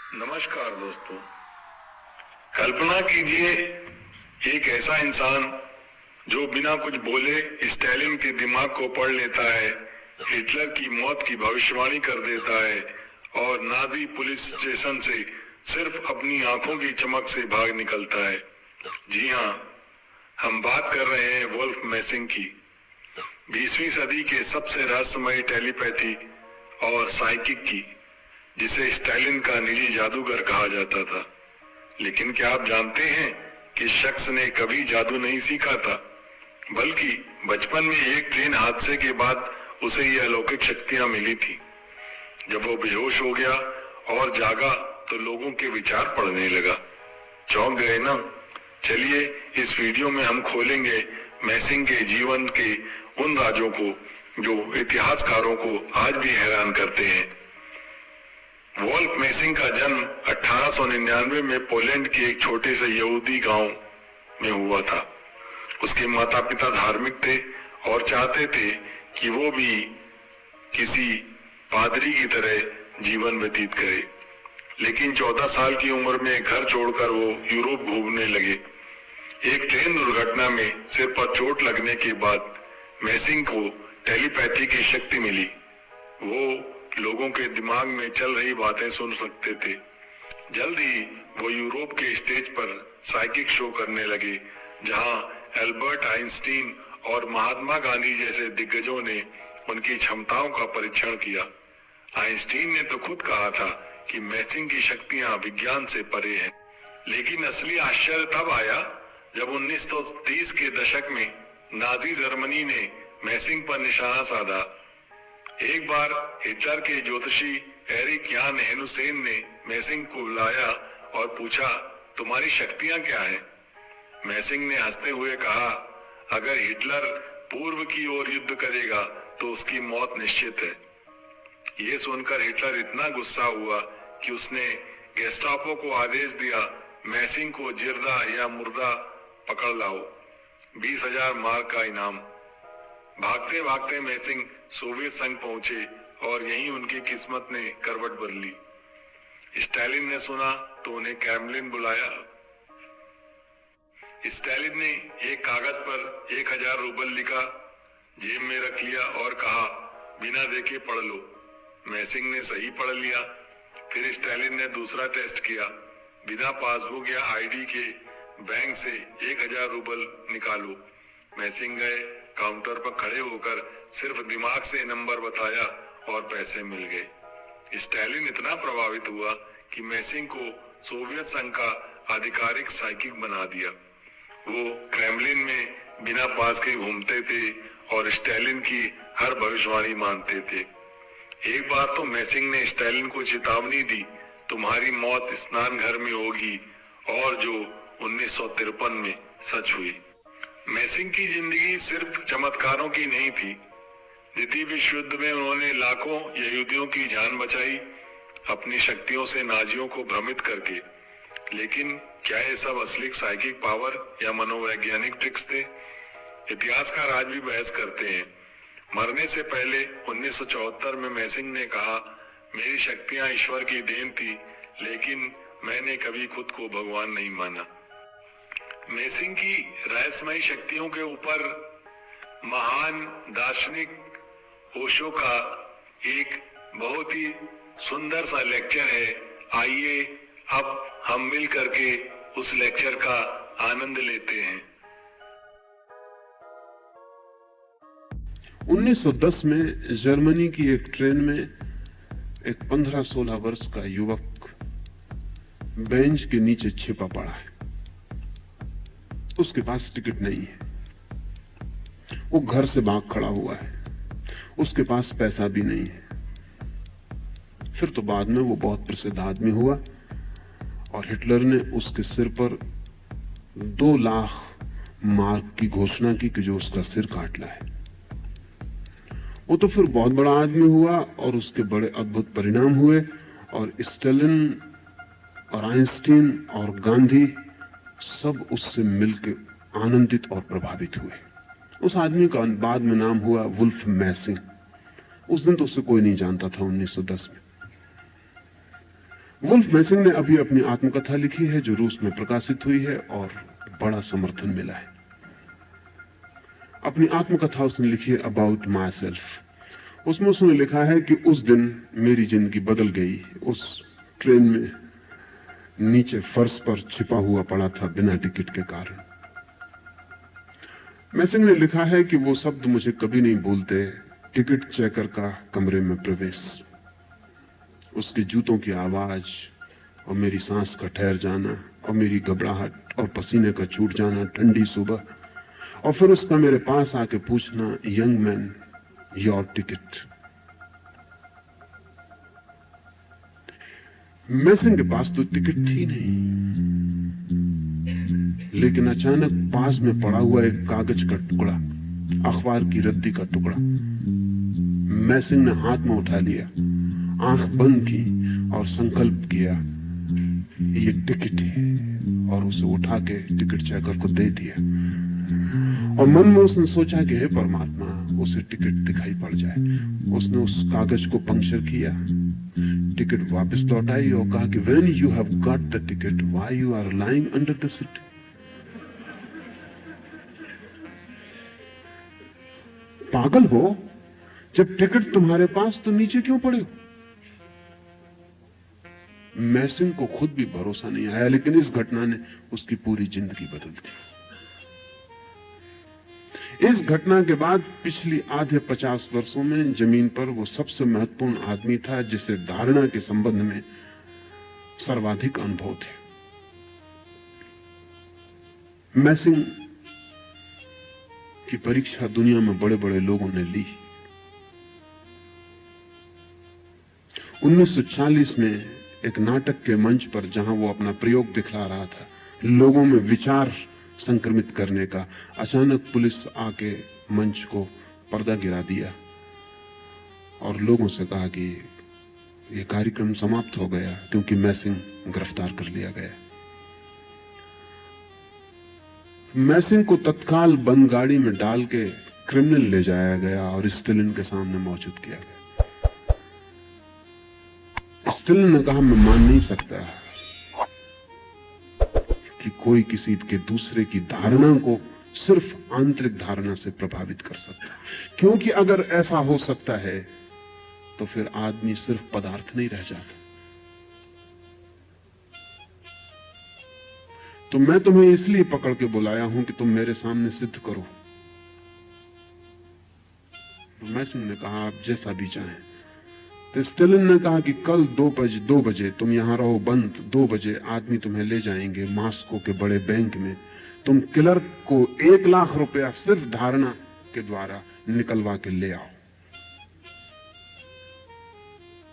नमस्कार दोस्तों, कल्पना कीजिए एक ऐसा इंसान जो बिना कुछ बोले स्टालिन के दिमाग को पढ़ लेता है, हिटलर की मौत की भविष्यवाणी कर देता है और नाजी पुलिस स्टेशन से सिर्फ अपनी आंखों की चमक से भाग निकलता है। जी हाँ, हम बात कर रहे हैं वुल्फ मैसिंग की। 20वीं सदी के सबसे रहस्यमयी टेलीपैथी और साइकिक की, जिसे स्टालिन का निजी जादूगर कहा जाता था। लेकिन क्या आप जानते हैं कि इस शख्स ने कभी जादू नहीं सीखा था, बल्कि बचपन में एक ट्रेन हादसे के बाद उसे ये अलौकिक शक्तियां मिली थी। जब वो बेहोश हो गया और जागा तो लोगों के विचार पढ़ने लगा। चौंक गए ना? चलिए इस वीडियो में हम खोलेंगे मैसिंग के जीवन के उन राजों को जो इतिहासकारों को आज भी हैरान करते हैं। वुल्फ मैसिंग का जन्म 1899 में पोलैंड के एक छोटे से यहूदी गांव में हुआ था। उसके माता पिता धार्मिक थे और चाहते थे कि वो भी किसी पादरी की तरह जीवन व्यतीत करे। लेकिन 14 साल की उम्र में घर छोड़कर वो यूरोप घूमने लगे। एक ट्रेन दुर्घटना में सिर पर चोट लगने के बाद मैसिंग को टेलीपैथी की शक्ति मिली। वो लोगों के दिमाग में चल रही बातें सुन सकते थे। जल्द ही वो यूरोप के स्टेज पर साइकिक शो करने लगे, जहां एल्बर्ट आइंस्टीन और महात्मा गांधी जैसे दिग्गजों ने उनकी क्षमताओं का परीक्षण किया। आइंस्टीन ने तो खुद कहा था कि मैसिंग की शक्तियां विज्ञान से परे हैं। लेकिन असली आश्चर्य तब आया जब 1930 के दशक में नाजी जर्मनी ने मैसिंग पर निशाना साधा। एक बार हिटलर के ज्योतिषी एरिक यान हेनुसेन ने मैसिंग को बुलाया और पूछा, तुम्हारी शक्तियां क्या हैं? मैसिंग ने हंसते हुए कहा, अगर हिटलर पूर्व की ओर युद्ध करेगा तो उसकी मौत निश्चित है। ये सुनकर हिटलर इतना गुस्सा हुआ कि उसने गेस्टापो को आदेश दिया, मैसिंग को जिर्दा या मुर्दा पकड़ लाओ, 20,000 मार्क का इनाम। भागते भागते मैसिंग सोवियत संघ पहुंचे और यहीं उनकी किस्मत ने करवट बदली। स्टालिन ने सुना तो उन्हें क्रेमलिन बुलाया। स्टालिन ने एक कागज पर 1,000 रूबल लिखा, जेब में रख लिया और कहा, बिना देखे पढ़ लो। मैसिंग ने सही पढ़ लिया। फिर स्टालिन ने दूसरा टेस्ट किया, बिना पासबुक या आईडी के बैंक से 1,000 रूबल निकालो। मैसिंग गए, काउंटर पर खड़े होकर सिर्फ दिमाग से नंबर बताया और पैसे मिल गए। स्टालिन इतना प्रभावित हुआ कि मैसिंग को सोवियत संघ का आधिकारिक साइकिक बना दिया। वो क्रेमलिन में बिना पास के घूमते थे और स्टालिन की हर भविष्यवाणी मानते थे। एक बार तो मैसिंग ने स्टालिन को चेतावनी दी, तुम्हारी मौत स्नान घर में होगी, और जो 1953 में सच हुई। मैसिंग की जिंदगी सिर्फ चमत्कारों की नहीं थी। द्वितीय विश्व युद्ध में उन्होंने लाखों यहूदियों की जान बचाई, अपनी शक्तियों से नाजियों को भ्रमित करके। लेकिन क्या ये सब असली साइकिक पावर या मनोवैज्ञानिक ट्रिक्स थे? इतिहासकार आज भी बहस करते हैं। मरने से पहले 1974 में मैसिंग ने कहा, मेरी शक्तियां ईश्वर की देन थी, लेकिन मैंने कभी खुद को भगवान नहीं माना। मैसिंग की रहस्यमयी शक्तियों के ऊपर महान दार्शनिक ओशो का एक बहुत ही सुंदर सा लेक्चर है। आइए अब हम मिल करके उस लेक्चर का आनंद लेते हैं। 1910 में जर्मनी की एक ट्रेन में एक 15-16 वर्ष का युवक बेंच के नीचे छिपा पड़ा है। उसके पास टिकट नहीं है। वो घर से भाग खड़ा हुआ है। उसके पास पैसा भी नहीं है। फिर तो बाद में वो बहुत प्रसिद्ध आदमी हुआ और हिटलर ने उसके सिर पर 2 लाख मार्क की घोषणा की कि जो उसका सिर काट लाए। वो तो फिर बहुत बड़ा आदमी हुआ और उसके बड़े अद्भुत परिणाम हुए, और स्टालिन और आइंस्टीन और गांधी सब उससे मिलकर आनंदित और प्रभावित हुए। उस आदमी का बाद में नाम हुआ वुल्फ मैसिंग। उस दिन तो उसे कोई नहीं जानता था 1910 में। वुल्फ मैसिंग ने अभी अपनी आत्मकथा लिखी है जो रूस में प्रकाशित हुई है और बड़ा समर्थन मिला है। अपनी आत्मकथा उसने लिखी है अबाउट माई सेल्फ। उसमें उसने लिखा है कि उस दिन मेरी जिंदगी बदल गई। उस ट्रेन में नीचे फर्श पर छिपा हुआ पड़ा था बिना टिकट के कारण। मैसिंग ने लिखा है कि वो शब्द मुझे कभी नहीं भूलते, टिकट चेकर का कमरे में प्रवेश, उसके जूतों की आवाज और मेरी सांस का ठहर जाना और मेरी घबराहट और पसीने का छूट जाना ठंडी सुबह, और फिर उसका मेरे पास आके पूछना, यंग मैन योर टिकट। मैसिंग के पास तो टिकट थी नहीं, लेकिन अचानक पास में पड़ा हुआ एक कागज का टुकड़ा, अखबार की रद्दी का टुकड़ा मैसिंग ने हाथ में उठा लिया, आंख बंद की और संकल्प किया ये टिकट है, और उसे उठा के टिकट चेकर को दे दिया। और मन में उसने सोचा कि हे परमात्मा, उसे टिकट दिखाई पड़ जाए। उसने उस कागज को पंक्चर किया, टिकट वापस लौटाई और कहा कि when you have got the ticket why you are lying under the seat. पागल हो, जब टिकट तुम्हारे पास तो नीचे क्यों पड़े हो? मैसिंग को खुद भी भरोसा नहीं आया, लेकिन इस घटना ने उसकी पूरी जिंदगी बदल दी। इस घटना के बाद पिछली आधे 50 वर्षों में जमीन पर वो सबसे महत्वपूर्ण आदमी था जिसे धारणा के संबंध में सर्वाधिक अनुभव थे। मैसिंग की परीक्षा दुनिया में बड़े बड़े लोगों ने ली। 1940 में एक नाटक के मंच पर जहां वो अपना प्रयोग दिखला रहा था, लोगों में विचार संक्रमित करने का, अचानक पुलिस आके मंच को पर्दा गिरा दिया और लोगों से कहा कि यह कार्यक्रम समाप्त हो गया क्योंकि मैसिंग गिरफ्तार कर लिया गया। मैसिंग को तत्काल बंद गाड़ी में डाल के क्रिमिनल ले जाया गया और स्टेलिन के सामने मौजूद किया गया। स्टेलिन ने कहा, मैं मान नहीं सकता कि कोई किसी के दूसरे की धारणा को सिर्फ आंतरिक धारणा से प्रभावित कर सकता है, क्योंकि अगर ऐसा हो सकता है तो फिर आदमी सिर्फ पदार्थ नहीं रह जाता। तो मैं तुम्हें इसलिए पकड़ के बुलाया हूं कि तुम मेरे सामने सिद्ध करो। तो मैसिंग ने कहा, आप जैसा भी चाहें। तो स्टेलिन ने कहा कि कल 2 बजे तुम यहां रहो बंद, 2 बजे आदमी तुम्हें ले जाएंगे मॉस्को के बड़े बैंक में। तुम क्लर्क को 1 लाख रुपया सिर्फ धारणा के द्वारा निकलवा के ले आओ।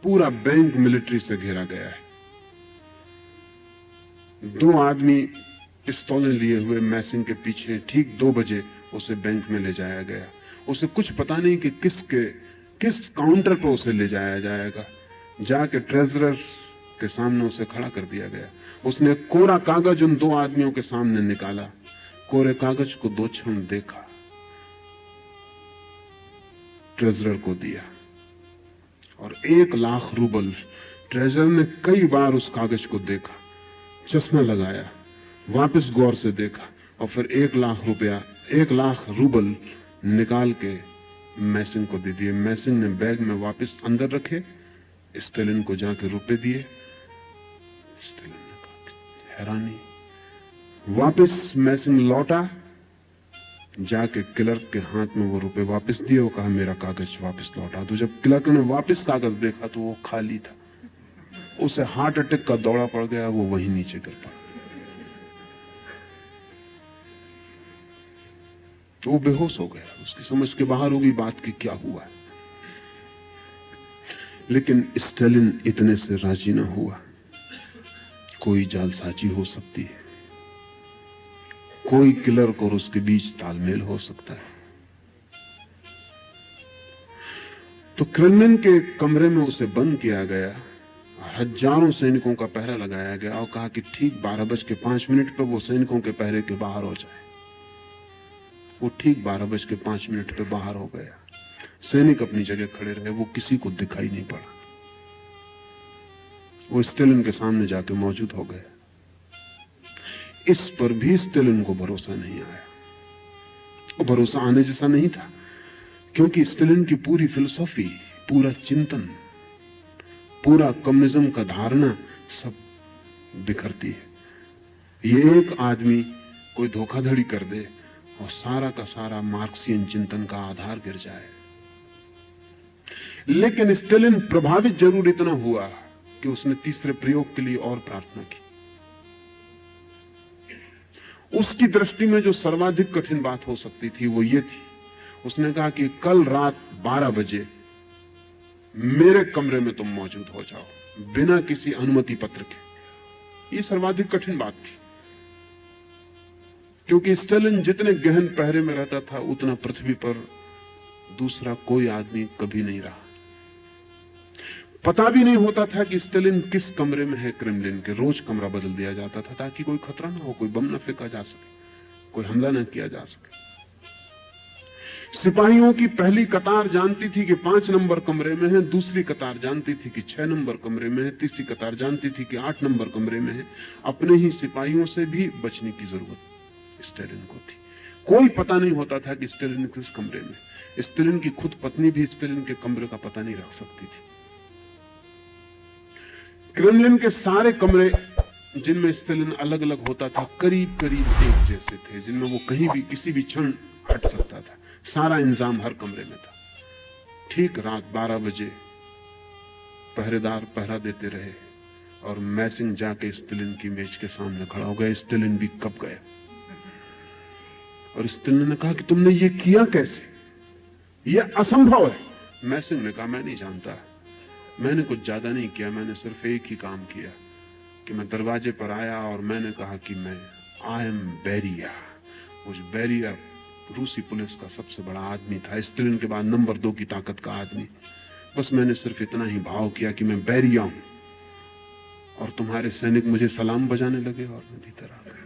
पूरा बैंक मिलिट्री से घेरा गया है। 2 आदमी पिस्तौलें लिए हुए मैसिंग के पीछे, ठीक 2 बजे उसे बैंक में ले जाया गया। उसे कुछ पता नहीं कि किस काउंटर पर उसे ले जाया जाएगा। जाके ट्रेजरर के सामने उसे खड़ा कर दिया गया। उसने कोरा कागज उन 2 आदमियों के सामने निकाला, कोरे कागज को 2 क्षण देखा, ट्रेजरर को दिया और 1 लाख रूबल। ट्रेजरर ने कई बार उस कागज को देखा, चश्मा लगाया, वापस गौर से देखा और फिर 1 लाख रुपया, 1 लाख रूबल निकाल के मैसिंग को दे दिए। मैसिंग ने बैग में वापस अंदर रखे, स्टेलिन को जाके रुपए दिए। स्टेलिन ने कहा, हैरानी। वापस मैसिंग लौटा, जाके क्लर्क के हाथ में वो रुपए वापस दिए और कहा, मेरा कागज वापस लौटा दो। जब क्लर्क ने वापस कागज देखा तो वो खाली था। उसे हार्ट अटैक का दौरा पड़ गया, वो वहीं नीचे गिर पड़ा। तो वो बेहोश हो गया, उसकी समझ के बाहर हो गई बात की क्या हुआ। लेकिन स्टेलिन इतने से राजी ना हुआ। कोई जालसाजी हो सकती है, कोई क्लर्क और उसके बीच तालमेल हो सकता है। तो क्रेमलिन के कमरे में उसे बंद किया गया, हजारों सैनिकों का पहरा लगाया गया और कहा कि ठीक 12:05 पर वो सैनिकों के पहरे के बाहर हो जाए। वो ठीक 12:05 पे बाहर हो गया। सैनिक अपनी जगह खड़े रहे, वो किसी को दिखाई नहीं पड़ा। वो स्टेलिन के सामने जाके मौजूद हो गए। इस पर भी स्टेलिन को भरोसा नहीं आया। वो भरोसा आने जैसा नहीं था, क्योंकि स्टेलिन की पूरी फिलॉसफी, पूरा चिंतन, पूरा कम्युनिज्म का धारणा सब बिखरती है। ये एक आदमी कोई धोखाधड़ी कर दे और सारा का सारा मार्क्सियन चिंतन का आधार गिर जाए। लेकिन स्टेलिन प्रभावित जरूर इतना हुआ कि उसने तीसरे प्रयोग के लिए और प्रार्थना की। उसकी दृष्टि में जो सर्वाधिक कठिन बात हो सकती थी वो ये थी, उसने कहा कि कल रात 12 बजे मेरे कमरे में तुम मौजूद हो जाओ, बिना किसी अनुमति पत्र के। ये सर्वाधिक कठिन बात थी, क्योंकि स्टेलिन जितने गहन पहरे में रहता था उतना पृथ्वी पर दूसरा कोई आदमी कभी नहीं रहा। पता भी नहीं होता था कि स्टेलिन किस कमरे में है क्रेमलिन के। रोज कमरा बदल दिया जाता था ताकि कोई खतरा ना हो, कोई बम ना फेंका जा सके, कोई हमला ना किया जा सके। सिपाहियों की पहली कतार जानती थी कि 5 नंबर कमरे में है, दूसरी कतार जानती थी कि 6 नंबर कमरे में है, तीसरी कतार जानती थी कि 8 नंबर कमरे में है। अपने ही सिपाहियों से भी बचने की जरूरत स्टेलिन को थी। कोई पता नहीं होता था कि स्टेलिन किस कमरे में। स्टेलिन की खुद पत्नी भी स्टेलिन के कमरे का पता नहीं रख सकती थी। क्रेमलिन के सारे कमरे जिनमें स्टेलिन अलग अलग होता था करीब करीब एक जैसे थे, जिनमें वो कहीं भी किसी भी क्षण हट सकता था। सारा इंतजाम हर कमरे में था। ठीक रात 12 बजे पहरेदार पहरा देते रहे और मैसिंग जाके स्टेलिन की मेज के सामने खड़ा हो गया। स्टेलिन भी कब गया और स्टेलिन ने कहा कि तुमने ये किया कैसे, ये असंभव है। मैसिंग ने कहा मैं नहीं जानता, मैंने कुछ ज्यादा नहीं किया, मैंने सिर्फ एक ही काम किया कि मैं दरवाजे पर आया और मैंने कहा कि मैं आई एम बेरिया। उस बेरिया रूसी पुलिस का सबसे बड़ा आदमी था, स्टेलिन के बाद नंबर 2 की ताकत का आदमी। बस मैंने सिर्फ इतना ही भाव किया कि मैं बेरिया हूं और तुम्हारे सैनिक मुझे सलाम बजाने लगे और मैं भीतर आ गया।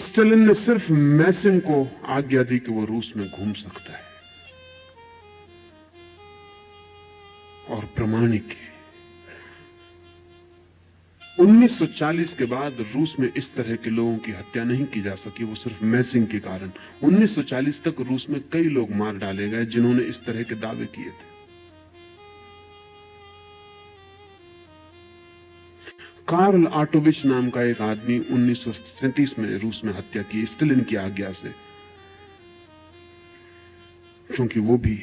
स्टेलिन ने सिर्फ मैसिंग को आज्ञा दी कि वो रूस में घूम सकता है और प्रमाणिक है। 1940 के बाद रूस में इस तरह के लोगों की हत्या नहीं की जा सकी, वो सिर्फ मैसिंग के कारण। 1940 तक रूस में कई लोग मार डाले गए जिन्होंने इस तरह के दावे किए थे। कार्ल आटोविच नाम का एक आदमी 1937 में रूस में हत्या की स्टेलिन की आज्ञा से, क्योंकि वो भी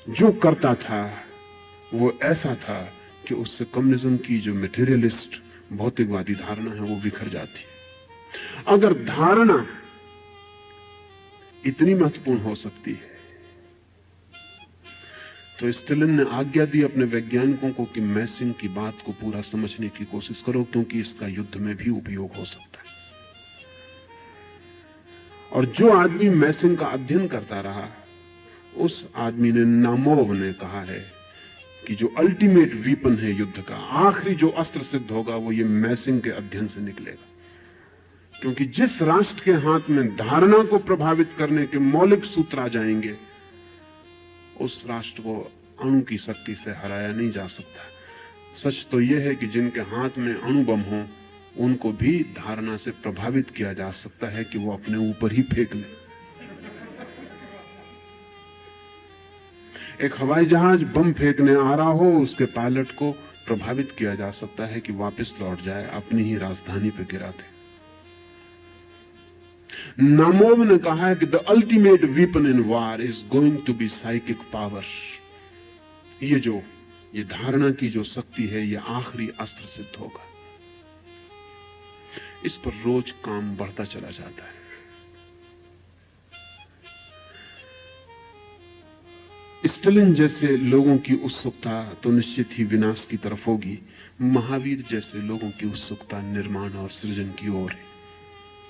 जो करता था वो ऐसा था कि उससे कम्युनिज्म की जो मटेरियलिस्ट भौतिकवादी धारणा है वो बिखर जाती। अगर धारणा इतनी महत्वपूर्ण हो सकती है तो स्टेलिन ने आज्ञा दी अपने वैज्ञानिकों को कि मैसिंग की बात को पूरा समझने की कोशिश करो, क्योंकि इसका युद्ध में भी उपयोग हो सकता है। और जो आदमी मैसिंग का अध्ययन करता रहा उस आदमी ने, नामोव ने कहा है कि जो अल्टीमेट वीपन है युद्ध का, आखिरी जो अस्त्र सिद्ध होगा वो ये मैसिंग के अध्ययन से निकलेगा। क्योंकि जिस राष्ट्र के हाथ में धारणा को प्रभावित करने के मौलिक सूत्र आ जाएंगे उस राष्ट्र को अणु की शक्ति से हराया नहीं जा सकता। सच तो यह है कि जिनके हाथ में अणु बम हो उनको भी धारणा से प्रभावित किया जा सकता है कि वो अपने ऊपर ही फेंक ले। एक हवाई जहाज बम फेंकने आ रहा हो, उसके पायलट को प्रभावित किया जा सकता है कि वापस लौट जाए, अपनी ही राजधानी पर गिरा दे। नामोव ने कहा है कि the ultimate weapon in war is going to be psychic power. ये धारणा की जो शक्ति है ये आखिरी अस्त्र सिद्ध होगा। इस पर रोज काम बढ़ता चला जाता है। स्टेलिन जैसे लोगों की उत्सुकता तो निश्चित ही विनाश की तरफ होगी। महावीर जैसे लोगों की उत्सुकता निर्माण और सृजन की ओर है।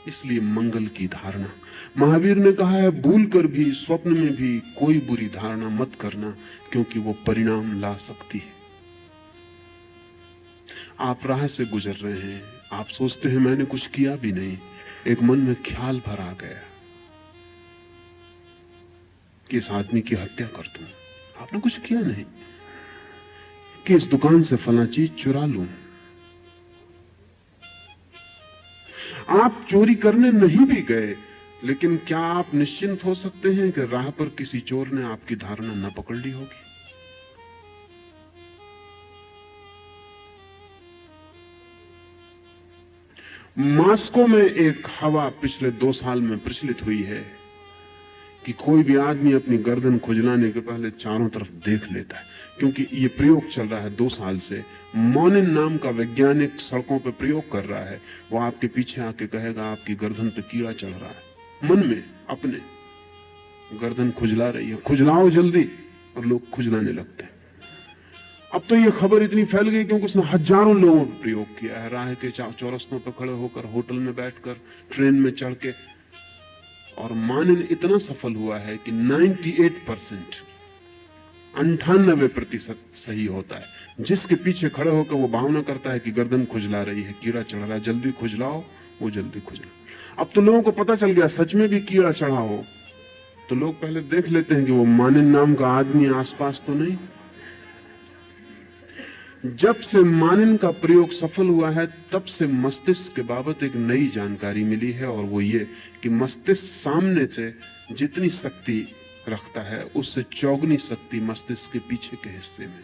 इसलिए मंगल की धारणा, महावीर ने कहा है भूल कर भी स्वप्न में भी कोई बुरी धारणा मत करना, क्योंकि वो परिणाम ला सकती है। आप राह से गुजर रहे हैं, आप सोचते हैं मैंने कुछ किया भी नहीं, एक मन में ख्याल भर आ गया कि इस आदमी की हत्या कर दूं। आपने कुछ किया नहीं कि इस दुकान से फला चीज चुरा लूं। आप चोरी करने नहीं भी गए, लेकिन क्या आप निश्चिंत हो सकते हैं कि राह पर किसी चोर ने आपकी धारणा न पकड़ ली होगी? मॉस्को में एक हवा पिछले 2 साल में प्रचलित हुई है कि कोई भी आदमी अपनी गर्दन खुजलाने के पहले चारों तरफ देख लेता है, क्योंकि ये प्रयोग चल रहा है 2 साल से। मोनिन नाम का वैज्ञानिक सड़कों पर प्रयोग कर रहा है। वो आपके पीछे आके कहेगा आपकी गर्दन पे कीड़ा चढ़ रहा है, मन में अपने गर्दन खुजला रही है, खुजलाओ जल्दी, और लोग खुजलाने लगते हैं। अब तो ये खबर इतनी फैल गई क्योंकि उसने हजारों लोगों पर प्रयोग किया है, राह के चौरस्तों पर खड़े होकर, होटल में बैठकर, ट्रेन में चढ़ के। और मोनिन इतना सफल हुआ है कि 98%, 98% सही होता है। जिसके पीछे खड़े होकर वो भावना करता है कि गर्दन खुजला रही है, कीड़ा चढ़ रहा है, जल्दी खुजलाओ, वो जल्दी खुजला। अब तो लोगों को पता चल गया सच में भी कीड़ा चढ़ा हो तो लोग पहले देख लेते हैं कि वो मोनिन नाम का आदमी आसपास तो नहीं। जब से मोनिन का प्रयोग सफल हुआ है तब से मस्तिष्क के बाबत एक नई जानकारी मिली है, और वो ये कि मस्तिष्क सामने से जितनी शक्ति रखता है उससे चौगुनी शक्ति मस्तिष्क के पीछे के हिस्से में।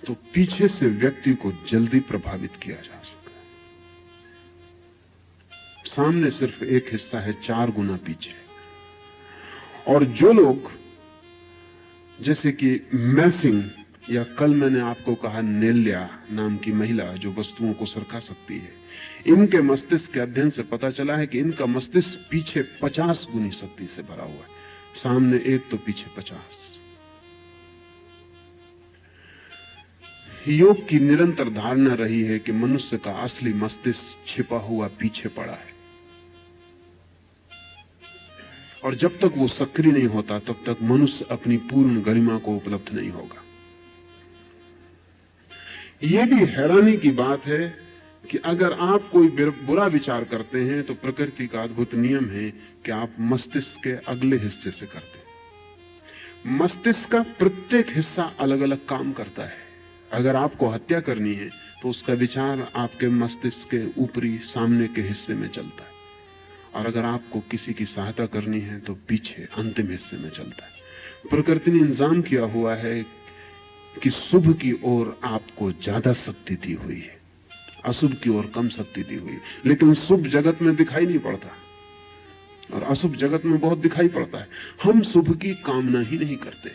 तो पीछे से व्यक्ति को जल्दी प्रभावित किया जा सकता है। सामने सिर्फ एक हिस्सा है, 4 गुना पीछे। और जो लोग, जैसे कि मैसिंग, या कल मैंने आपको कहा नेल्या नाम की महिला जो वस्तुओं को सरका सकती है, इनके मस्तिष्क के अध्ययन से पता चला है कि इनका मस्तिष्क पीछे 50 गुनी शक्ति से भरा हुआ है। सामने 1 तो पीछे 50। योग की निरंतर धारणा रही है कि मनुष्य का असली मस्तिष्क छिपा हुआ पीछे पड़ा है, और जब तक वो सक्रिय नहीं होता तब तक मनुष्य अपनी पूर्ण गरिमा को उपलब्ध नहीं होगा। यह भी हैरानी की बात है कि अगर आप कोई बुरा विचार करते हैं तो प्रकृति का अद्भुत नियम है कि आप मस्तिष्क के अगले हिस्से से करते हैं। मस्तिष्क का प्रत्येक हिस्सा अलग अलग काम करता है। अगर आपको हत्या करनी है तो उसका विचार आपके मस्तिष्क के ऊपरी सामने के हिस्से में चलता है, और अगर आपको किसी की सहायता करनी है तो पीछे अंतिम हिस्से में चलता है। प्रकृति ने इंतजाम किया हुआ है कि शुभ की ओर आपको ज्यादा शक्ति दी हुई है, अशुभ की ओर कम शक्ति दी हुई, लेकिन शुभ जगत में दिखाई नहीं पड़ता और अशुभ जगत में बहुत दिखाई पड़ता है। हम शुभ की कामना ही नहीं करते,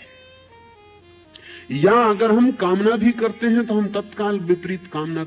या अगर हम कामना भी करते हैं तो हम तत्काल विपरीत कामना